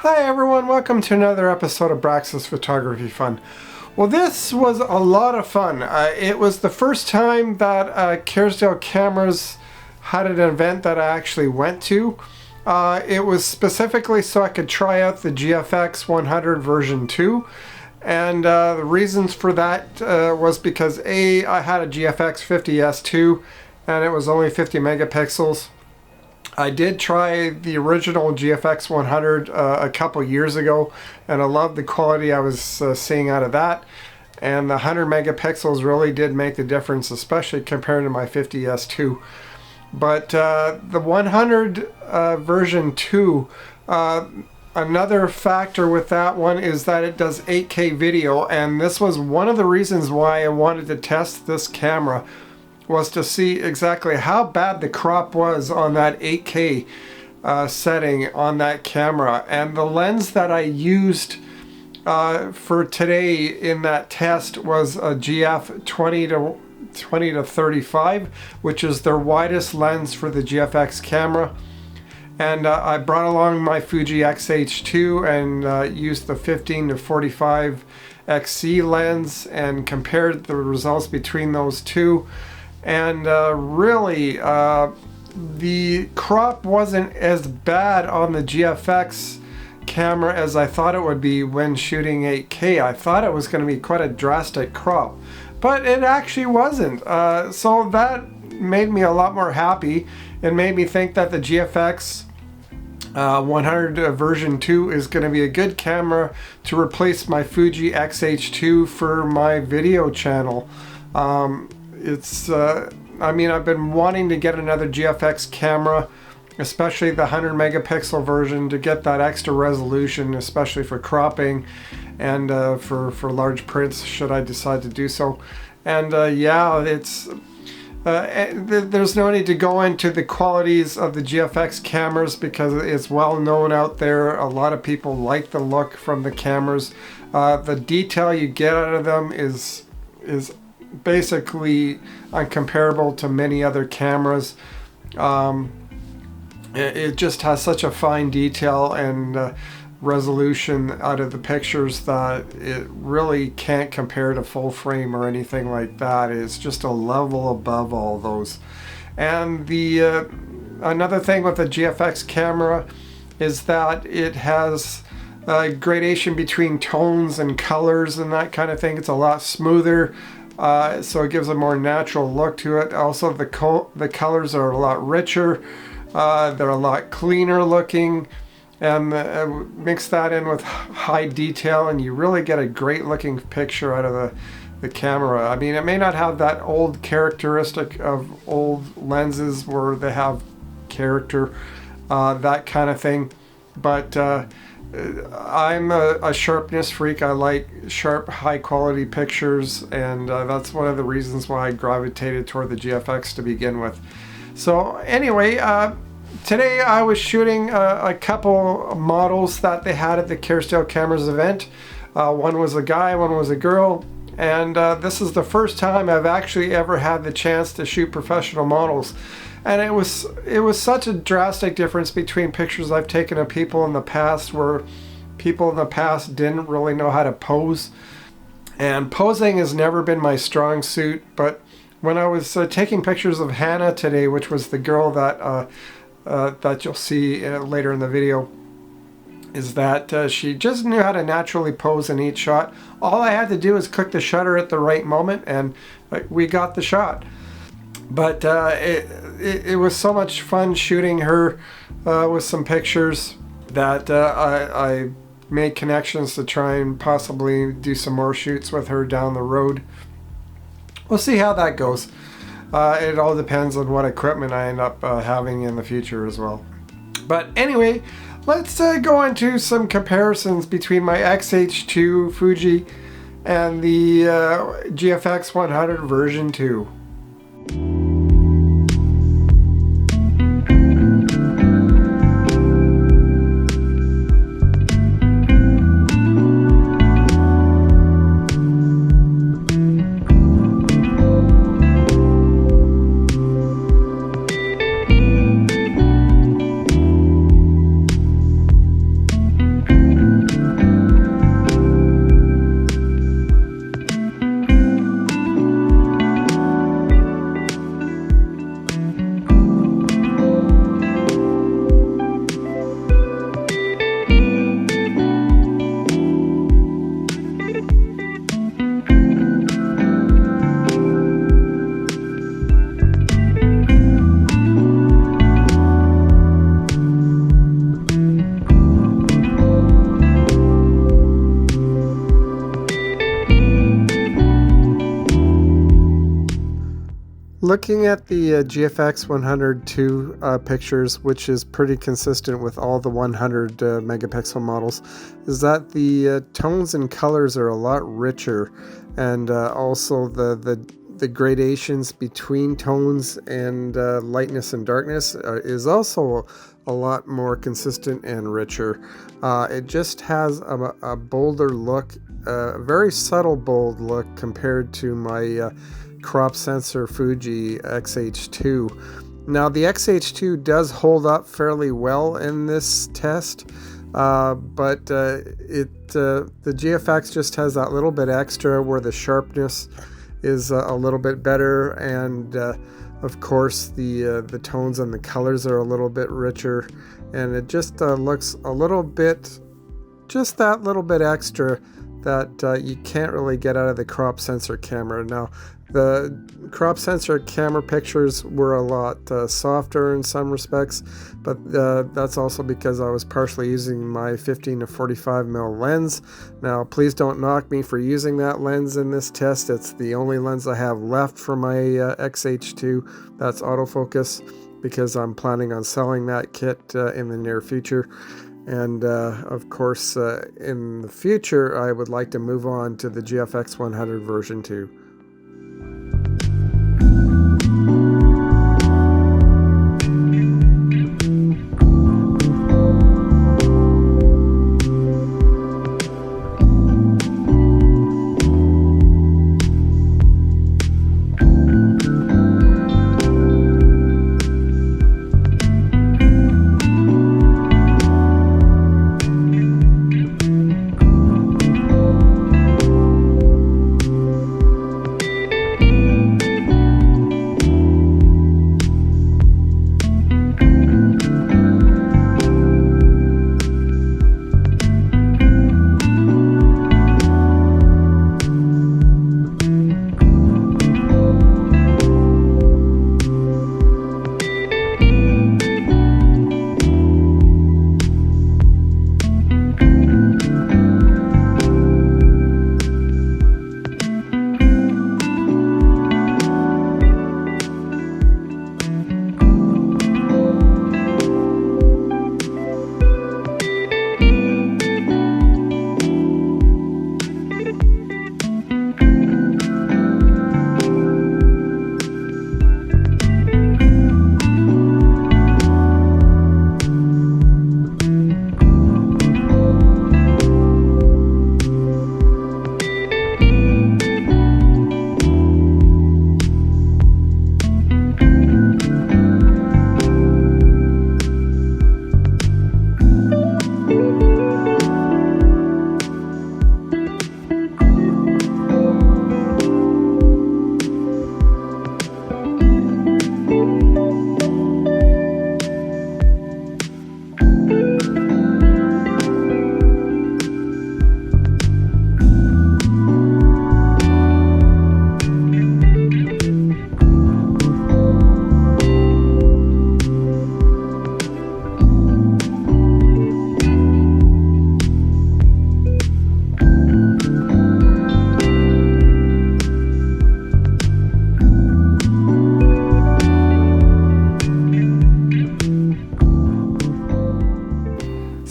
Hi everyone, welcome to another episode of Braxus Photography Fun. Well, this was a lot of fun. It was the first time that Kerrisdale Cameras had an event that I actually went to. It was specifically so I could try out the GFX 100 version 2. And the reasons for that was because I had a GFX 50S2 and it was only 50 megapixels. I did try the original GFX 100 a couple years ago, and I loved the quality I was seeing out of that. And the 100 megapixels really did make the difference, especially compared to my 50S2. But the 100 version 2, another factor with that one is that it does 8K video, and this was one of the reasons why I wanted to test this camera, was to see exactly how bad the crop was on that 8K setting on that camera. And the lens that I used for today in that test was a GF 20 to 35, which is their widest lens for the GFX camera. And I brought along my Fuji X-H2 and used the 15 to 45 XC lens and compared the results between those two. And really, the crop wasn't as bad on the GFX camera as I thought it would be when shooting 8K. I thought it was going to be quite a drastic crop, but it actually wasn't. So that made me a lot more happy and made me think that the GFX 100 version 2 is going to be a good camera to replace my Fuji X-H2 for my video channel. I mean, I've been wanting to get another GFX camera, especially the 100 megapixel version, to get that extra resolution, especially for cropping and for large prints should I decide to do so. And yeah, there's no need to go into the qualities of the GFX cameras because it's well known out there. A lot of people like the look from the cameras. The detail you get out of them is basically uncomparable to many other cameras. It just has such a fine detail and resolution out of the pictures that it really can't compare to full frame or anything like that. It's just a level above all those. And the another thing with the GFX camera is that it has gradation between tones and colors and that kind of thing. It's a lot smoother. So it gives a more natural look to it. Also, the colors are a lot richer. They're a lot cleaner looking, and mix that in with high detail, and you really get a great looking picture out of the camera. I mean, it may not have that old characteristic of old lenses where they have character, that kind of thing, but I'm a sharpness freak. I like sharp, high quality pictures, and that's one of the reasons why I gravitated toward the GFX to begin with. So anyway, today I was shooting a couple models that they had at the Kerrisdale Cameras event. One was a guy, one was a girl, and this is the first time I've actually ever had the chance to shoot professional models. And it was such a drastic difference between pictures I've taken of people in the past, where people in the past didn't really know how to pose. And posing has never been my strong suit, but when I was taking pictures of Hannah today, which was the girl that you'll see later in the video, is that she just knew how to naturally pose in each shot. All I had to do is click the shutter at the right moment, and we got the shot. But it was so much fun shooting her with some pictures that I made connections to try and possibly do some more shoots with her down the road. We'll see how that goes. It all depends on what equipment I end up having in the future as well. But anyway, let's go into some comparisons between my X-H2 Fuji and the GFX 100 version 2. Looking at the GFX 100II pictures, which is pretty consistent with all the 100 megapixel models, is that the tones and colors are a lot richer, and also the gradations between tones and lightness and darkness is also a lot more consistent and richer. It just has a bolder look, a very subtle bold look compared to my crop sensor Fuji XH2. Now the XH2 does hold up fairly well in this test, but the GFX just has that little bit extra where the sharpness is a little bit better, and of course the tones and the colors are a little bit richer, and it just looks a little bit, just that little bit extra that you can't really get out of the crop sensor camera. Now the crop sensor camera pictures were a lot softer in some respects, but that's also because I was partially using my 15 to 45 mil lens. Now please don't knock me for using that lens in this test. It's the only lens I have left for my XH2 that's autofocus, because I'm planning on selling that kit in the near future. And of course in the future I would like to move on to the GFX 100 version 2.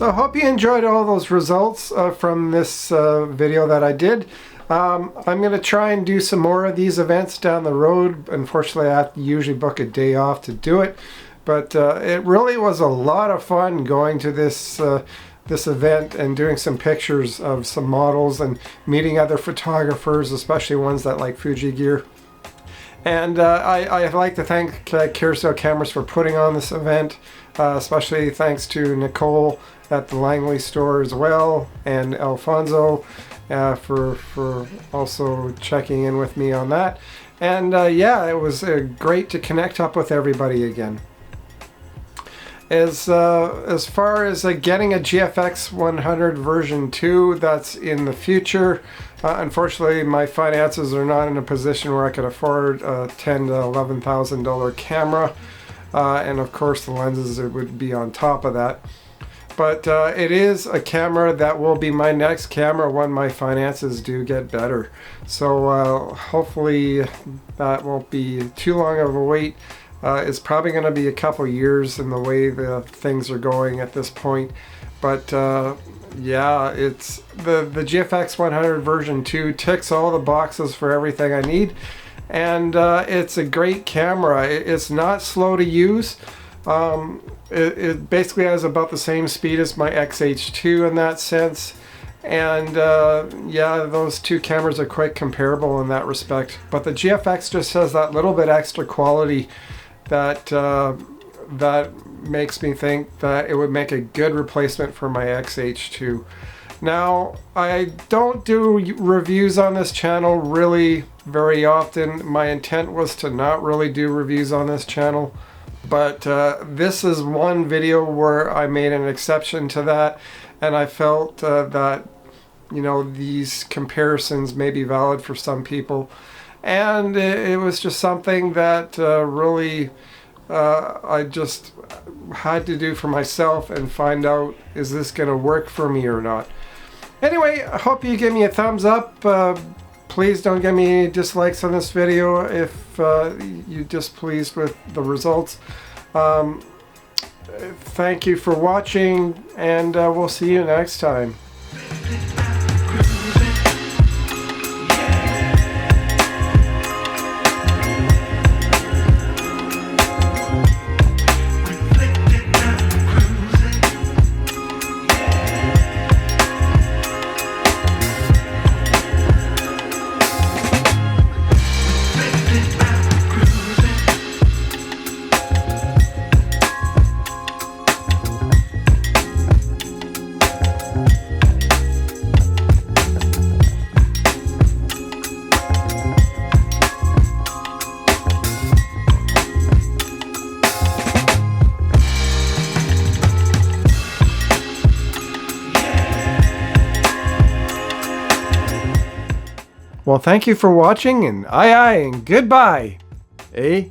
So I hope you enjoyed all those results from this video that I did. I'm going to try and do some more of these events down the road. Unfortunately, I have to usually book a day off to do it. But it really was a lot of fun going to this event and doing some pictures of some models and meeting other photographers, especially ones that like Fuji gear. And I'd like to thank Kerrisdale Cameras for putting on this event, especially thanks to Nicole at the Langley store as well, and Alfonso for also checking in with me on that. And yeah, it was great to connect up with everybody again. As far as getting a GFX 100 version 2, that's in the future. Unfortunately, my finances are not in a position where I could afford a $10,000 to $11,000 camera, and of course the lenses would be on top of that. But it is a camera that will be my next camera when my finances do get better. So hopefully that won't be too long of a wait. It's probably going to be a couple years in the way the things are going at this point. But yeah, it's the GFX 100 version 2 ticks all the boxes for everything I need. And it's a great camera. It's not slow to use. It basically has about the same speed as my XH2 in that sense. And yeah, those two cameras are quite comparable in that respect. But the GFX just has that little bit extra quality that that makes me think that it would make a good replacement for my XH2. Now, I don't do reviews on this channel really very often. My intent was to not really do reviews on this channel. But this is one video where I made an exception to that, and I felt that, you know, these comparisons may be valid for some people. And it was just something that really I just had to do for myself and find out, is this going to work for me or not? Anyway, I hope you give me a thumbs up. Please don't give me any dislikes on this video if you're displeased with the results. Thank you for watching, and we'll see you next time. Well, thank you for watching, and aye and goodbye. Eh?